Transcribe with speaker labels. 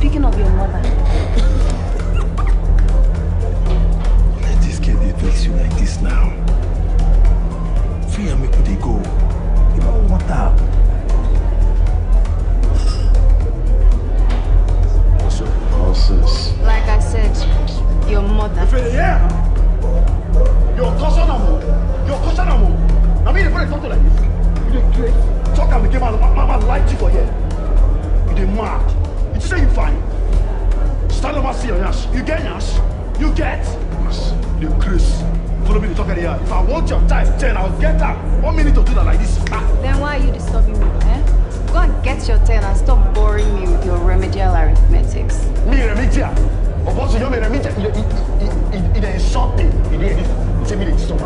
Speaker 1: Speaking of your mother.
Speaker 2: Let this girl dey vex you like this now. Free and make they go. You don't want that. What's your process?
Speaker 1: Like I said, your mother.
Speaker 3: Yeah. Your cousin amo. Your cousin amo. I mean, if I talk to like this, you dey great. Talk and make man like you for here. You dey mad. You say you fine. Stand over, see your yash. You get yash. You get. Yes. You Chris. Follow me to talk here. If I want your time, 10, I'll get that. 1 minute to do that like this.
Speaker 1: Then why are you disturbing me, eh? Go and get your tail and stop boring me with your remedial arithmetics.
Speaker 3: Me remedial? Of course, you know me remedial. He insult me. He did. He said me to stop.